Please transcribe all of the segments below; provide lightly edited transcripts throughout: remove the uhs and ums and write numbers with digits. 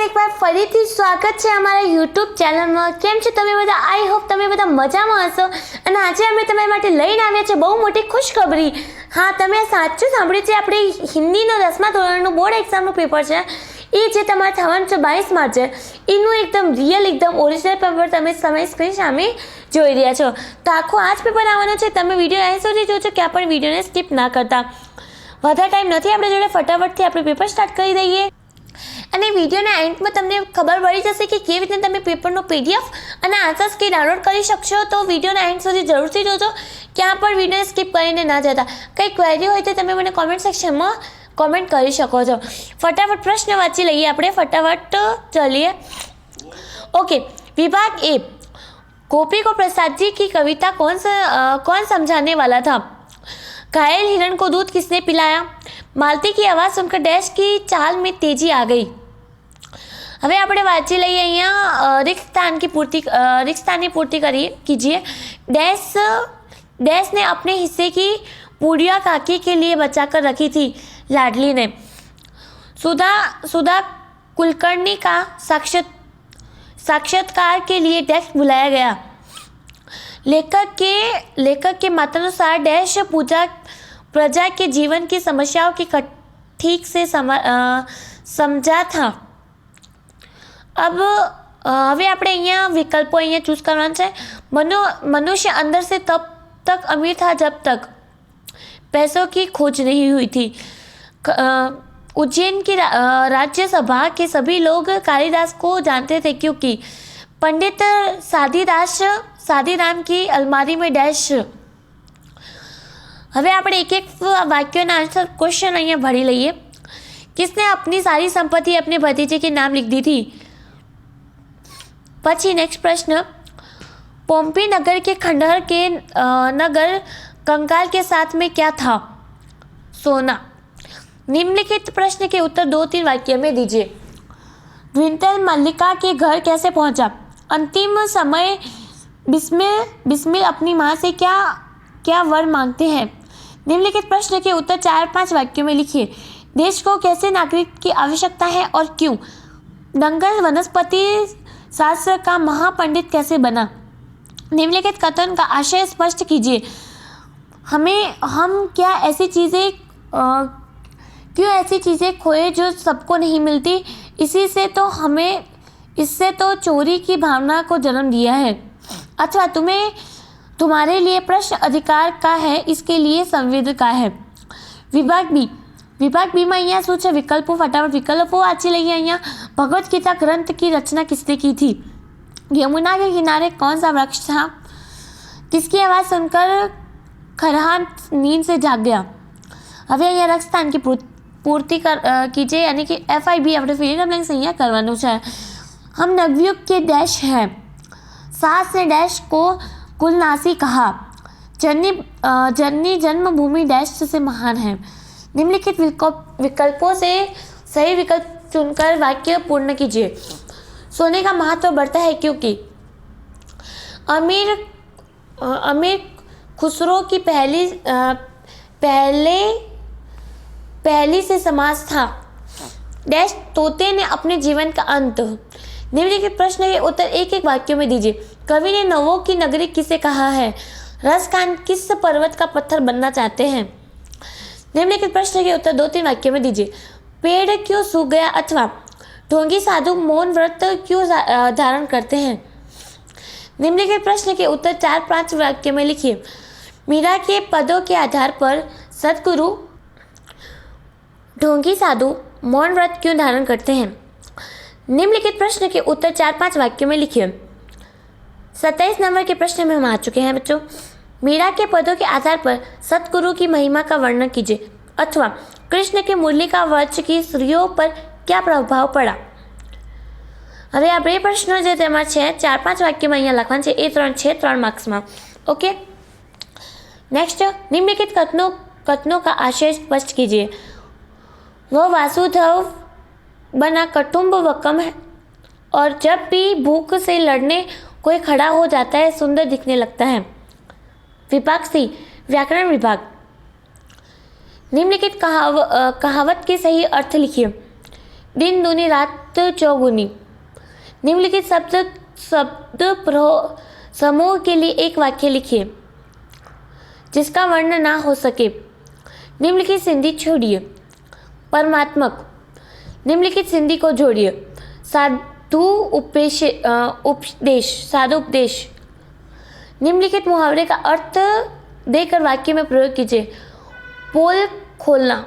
એક વાર ફરીથી સ્વાગત છે અમારા યુટ્યુબ ચેનલમાં। કેમ છો તમે બધા? આઈ હોપ તમે બધા મજામાં હશો। અને આજે અમે તમારા માટે લઈને આવ્યા છે બહુ મોટી ખુશખબરી। હા, તમે સાચું સાંભળ્યું છે। આપણે હિન્દીનો 10મા ધોરણનું બોર્ડ એક્ઝામનું પેપર છે, એ જે તમારે થવાનું છે 22 માર્ચે, એનું એકદમ રિયલ એકદમ ઓરિજિનલ પેપર તમે તમારી સ્ક્રીન સામે જોઈ રહ્યા છો। તો આખું આ જ પેપર આવવાનું છે। તમે વિડીયો અહીં સુધી જોજો, ક્યાં પણ વિડીયોને સ્કીપ ના કરતા। વધારે ટાઈમ નથી આપણે જોડે, ફટાફટથી આપણે પેપર સ્ટાર્ટ કરી દઈએ। અને વિડીયોના એન્ડમાં તમને ખબર પડી જશે કે કેવી રીતે તમે પેપરનો PDF અને આન્સર્સ કી ડાઉનલોડ કરી શકશો। તો વિડીયોના એન્ડ સુધી જરૂરથી જોજો, ક્યાં પણ વિડીયોને સ્કીપ કરીને ના જતા। કંઈ ક્વેરી હોય તો તમે મને કોમેન્ટ સેક્શનમાં कमेंट कर सको છો। फटाफट प्रश्न वाँची लीए આપણે, फटाफट चलिए। ओके, विभाग ए, गोपी को प्रसाद जी की कविता कौन समझाने वाला था? घायल हिरण को दूध किसने पिलाया? मालती की आवाज़ सुनकर डैश की चाल में तेजी आ गई। હવે આપણે વાંચી લઈએ। અહીંયા रिक्त स्थान की पूर्ति कीजिए। डैश ने अपने हिस्से की पूड़िया काकी के लिए बचा कर रखी थी। लाडली ने सुधा कुलकर्णी का साक्षात्कार के लिए डैश बुलाया गया। लेखक के मतानुसार डैश प्रजा के जीवन की समस्याओं की ठीक से समझा था। अब હવે આપણે અહીંયા વિકલ્પો અહીંયા ચૂઝ કરવાના છે। मनुष्य अंदर से तब तक अमीर था जब तक पैसों की खोज नहीं हुई थी। उज्जैन की राज्यसभा के सभी लोग कालिदास को जानते थे, क्योंकि पंडित सादीराम की अलमारी में डैश। હવે આપણે એક એક વાક્યોના આન્સર ક્વેશ્ચન અહીંયા ભરી લઈએ। किसने अपनी सारी संपत्ति अपने भतीजे के नाम लिख दी थी? पची नेक्स्ट प्रश्न, पोम्पी नगर के खंडहर के नगर कंकाल के साथ में क्या था? सोना। निम्नलिखित प्रश्न के उत्तर 2-3 वाक्य में दीजिए। द्विंतल मल्लिका के घर कैसे पहुंचा? अंतिम समय बिस्मिल अपनी माँ से क्या वर मांगते हैं? निम्नलिखित प्रश्न के उत्तर 4-5 वाक्यों में लिखिए। देश को कैसे नागरिक की आवश्यकता है और क्यों? दंगल वनस्पति शास्त्र का महापंडित कैसे बना? निम्नलिखित कथन का आशय स्पष्ट कीजिए। हम क्यों ऐसी चीज़ें खोए जो सबको नहीं मिलती? इससे तो चोरी की भावना को जन्म दिया है। अथवा तुम्हारे लिए प्रश्न अधिकार का है, इसके लिए संवेद का है। विभाग बी में અહીંયા શું છે? વિકલ્પો। ફટાફટ વિકલ્પો વાંચી લઈએ। અહીંયા भगवत गीता ग्रंथ की रचना किसने की थी? यमुना के किनारे कौन सा वृक्ष था? किसकी आवाज़ सुनकर खरहा नींद से जाग गया? હવે અહીંયા રक्त स्थान की पूर्ति कीजिए, यानी कि FIB આપણે ફિલ ઇન ધ બ્લેન્ક્સ અહીંયા કરવાનું છે। हम नवयुग के डैश हैं। सास ने डैश को कुलनासी कहा। जननी जन्मभूमि डैश से महान है। निम्नलिखित विकल्पों से सही विकल्प चुनकर वाक्य पूर्ण कीजिए। सोने का महत्व बढ़ता है क्योंकि अमीर खुसरो की पहली से समाज था। डैश तोते ने अपने जीवन का अंत। निम्नलिखित प्रश्न के उत्तर एक एक वाक्यों में दीजिए। कवि ने नवों की नगरी किसे कहा है? रसखान किस पर्वत का पत्थर बनना चाहते हैं? निम्नलिखित प्रश्न के उत्तर 2-3 वाक्यों में दीजिए। पेड़ क्यों सूख गया? अथवा ढोंगी साधु मौन व्रत क्यों धारण करते हैं? निम्नलिखित प्रश्न के उत्तर 4-5 वाक्य में लिखिए। मीरा के पदों के आधार पर सदगुरु ढोंगी साधु मौन व्रत क्यों धारण करते हैं? निम्नलिखित प्रश्न के उत्तर 4-5 वाक्यों में लिखिए। 27 नंबर के प्रश्न में हम आ चुके हैं बच्चों। मीरा के पदों के आधार पर सतगुरु की महिमा का वर्णन कीजिए। अथवा कृष्ण के मुरली का वर्ष की स्त्रियों पर क्या प्रभाव पड़ा? હવે આ બે પ્રશ્નો જે તેમાં છે 4-5 વાક્યમાં અહીંયા લખવાનું છે। એ 3 છે 3 માર્ક્સમાં। ओके, नेक्स्ट, निम्नलिखित कथनों का आशय स्पष्ट कीजिए। वह वासुदेव बना कटुम्ब वकम है, और जब भी भूख से लड़ने कोई खड़ा हो जाता है सुंदर दिखने लगता है। विभाग सी, व्याकरण विभाग। निम्नलिखित कहावत के सही अर्थ लिखिए। दिन दूनी रात चौगुनी। निम्नलिखित शब्द समूह के लिए एक वाक्य लिखिए जिसका वर्णन ना हो सके। निम्नलिखित संधि छोड़िए। परमात्मक। निम्नलिखित संधि को जोड़िए। साधु उपदेश। साधु उपदेश। निम्नलिखित मुहावरे का अर्थ देकर वाक्य में प्रयोग कीजिए। पोल खोलना।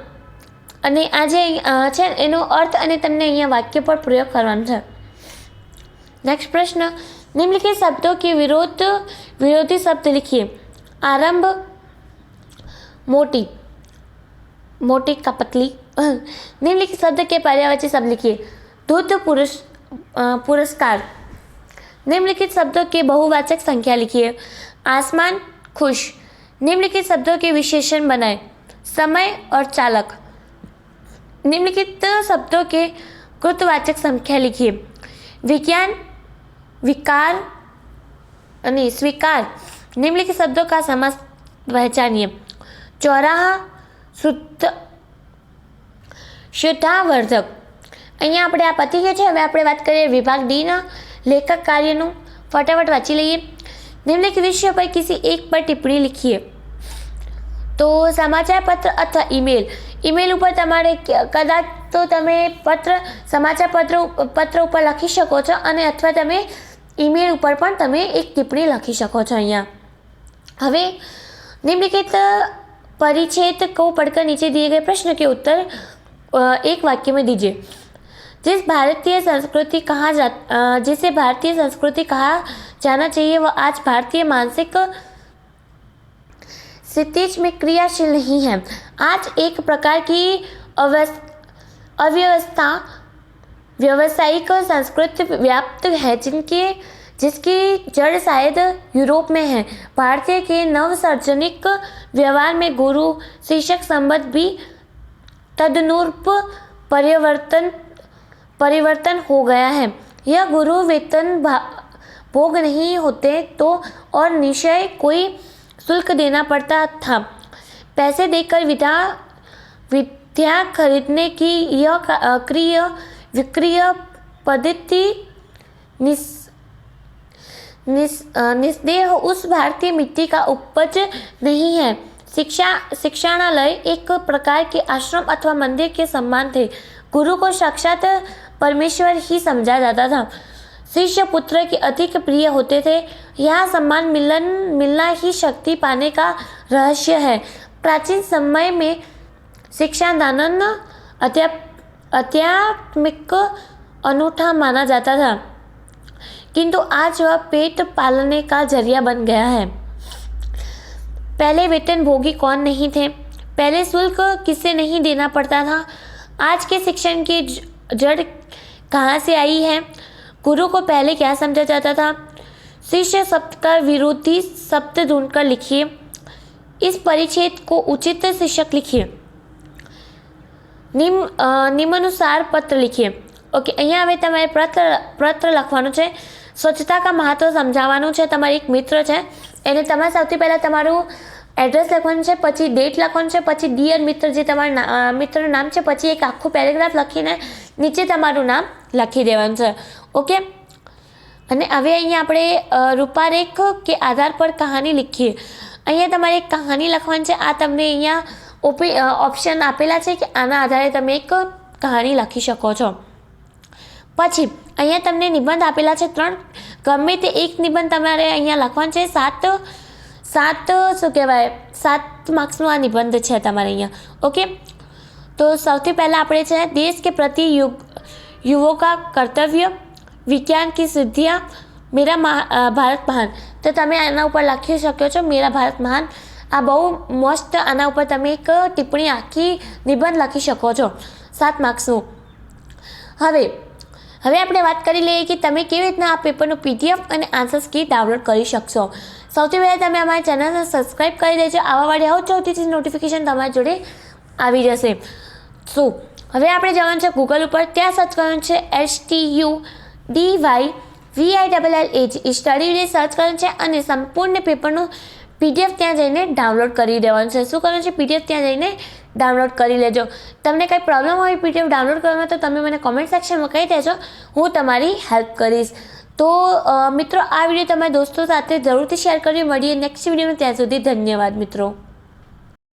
અને આજે છે એનો અર્થ અને તમને અહીંયા વાક્ય પર પ્રયોગ કરવાનો છે। नेक्स्ट प्रश्न, निम्नलिखित शब्दों के विरोधी शब्द लिखिए। आरंभ, मोटी, मोटी का पतली। निम्नलिखित शब्द के पर्यायवाची शब्द लिखिए। धूर्त पुरस्कार। निम्नलिखित शब्दों के बहुवाचक संख्या लिखिए। आसमान, खुश। निम्नलिखित शब्दों के विशेषण बनाए। समय और चालक। निम्नलिखित शब्दों के कृतवाचक संख्या लिखिए। विज्ञान, विकार और स्वीकार। निम्नलिखित शब्दों का समास पहचानिए। चौराहा, शुद्धावर्धक। અહીંયા આપણે આ પતી ગયો છે। હવે આપણે વાત કરીએ વિભાગ ડી ના લેખક કાર્યનું। ફટાફટ વાંચી લઈએ। निम्नलिखित विषय पर किसी एक पर टिप्पणी लिखिए। तो समाचार पत्र अथवा ईमेल ઉપર તમારે કદાચ તો તમે સમાચાર પત્ર ઉપર લખી શકો છો અને અથવા તમે ईमेल ઉપર પણ તમે એક ટિપ્પણી લખી શકો છો। અહીંયા હવે निम्नलिखित परिच्छेद को पढ़कर नीचे दिए गए प्रश्न के उत्तर एक वाक्य में दीजिए। जिसे भारतीय संस्कृति कहा जाना चाहिए वह आज भारतीय मानसिक स्थिति में क्रियाशील नहीं है। आज एक प्रकार की अव्यवस्था व्यावसायिक संस्कृति व्याप्त है जिसकी जड़ शायद यूरोप में है। भारतीय के नवसार्वजनिक व्यवहार में गुरु शिक्षक संबंध भी तदनुरूप परिवर्तन हो गया है। यह गुरु वेतन भोग नहीं होते तो और निश्चय कोई शुल्क देना पड़ता था। पैसे देकर विद्या खरीदने की यह क्रय विक्रय पद्धति निस्देह उस भारतीय मिट्टी का उपज नहीं है। शिक्षाणालय एक प्रकार के आश्रम अथवा मंदिर के समान थे। गुरु को साक्षात परमेश्वर ही समझा जाता था। शिष्य पुत्र के अधिक प्रिय होते थे। यह सम्मान मिलना ही शक्ति पाने का रहस्य है। प्राचीन समय में शिक्षादान आध्यात्मिक अनूठा माना जाता था किंतु आज वह पेट पालने का जरिया बन गया है। पहले वेतन भोगी कौन नहीं थे। पहले शुल्क किसे नहीं देना पड़ता था। आज के शिक्षण की जड़ कहाँ से आई है। गुरु को पहले क्या समझा जाता था। शिष्य शब्द का विरोधी शब्द ढूंढकर लिखिए। इस परिच्छेद को उचित शीर्षक लिखिए। निम्नानुसार पत्र लिखिए। ओके, અહીંયા હવે તમારે પત્ર લખવાનું છે। સ્વચ્છતા મહત્વ સમજાવવાનું છે। તમારે એક મિત્ર છે એને તમારે સૌથી પહેલાં તમારું એડ્રેસ લખવાનું છે, પછી ડેટ લખવાનું છે, પછી ડિયર મિત્ર જે તમારા મિત્રનું નામ છે, પછી એક આખું પેરેગ્રાફ લખીને નીચે તમારું નામ લખી દેવાનું છે। ઓકે, અને હવે અહીંયા આપણે રૂપરેખ કે આધાર પર કહાની લીખીએ। અહીંયા તમારે એક કહાની લખવાની છે। આ તમને અહીંયા ઓપ્શન આપેલા છે કે આના આધારે તમે એક કહાની લખી શકો છો। પછી અહીંયા તમને નિબંધ આપેલા છે 3। ગમે તે એક નિબંધ તમારે અહીંયા લખવાનું છે। 7 માર્ક્સનો આ નિબંધ છે તમારે અહીંયા। ઓકે, તો સૌથી પહેલાં આપણે છે દેશ के प्रति युवों का कर्तव्य, विज्ञान की सिद्धियाँ, मेरा भारत महान। तो તમે આના ઉપર લખી શકો છો मेरा भारत महान। આ બહુ મસ્ત, આના ઉપર તમે એક ટિપ્પણી આખી નિબંધ લખી શકો છો 7 માર્ક્સનું। હવે આપણે વાત કરી લઈએ કે તમે કેવી રીતના આ પેપરનું PDF અને આન્સર્સ કી ડાઉનલોડ કરી શકશો। સૌથી પહેલાં તમે અમારી ચેનલને સબસ્ક્રાઈબ કરી દેજો। આવાવાળી સૌથી નોટિફિકેશન તમારી જોડે આવી જશે। સો હવે આપણે જવાનું છે ગૂગલ ઉપર। ત્યાં સર્ચ કરવાનું છે STUDYVILLAG સ્ટડી વિડીયો સર્ચ કરવાનું છે અને સંપૂર્ણ પેપરનું PDF ત્યાં જઈને ડાઉનલોડ કરી દેવાનું છે। શું કરવાનું છે? PDF ત્યાં જઈને ડાઉનલોડ કરી લેજો. તમને કંઈ પ્રોબ્લેમ હોય PDF ડાઉનલોડ કરવામાં તો તમે મને કોમેન્ટ સેક્શનમાં કહી દેજો, હું તમારી હેલ્પ કરીશ. તો મિત્રો, આ વિડીયો તમારા દોસ્તો સાથે જરૂરથી શેર કરી. મળીએ નેક્સ્ટ વિડીયોમાં. ત્યાં સુધી ધન્યવાદ મિત્રો.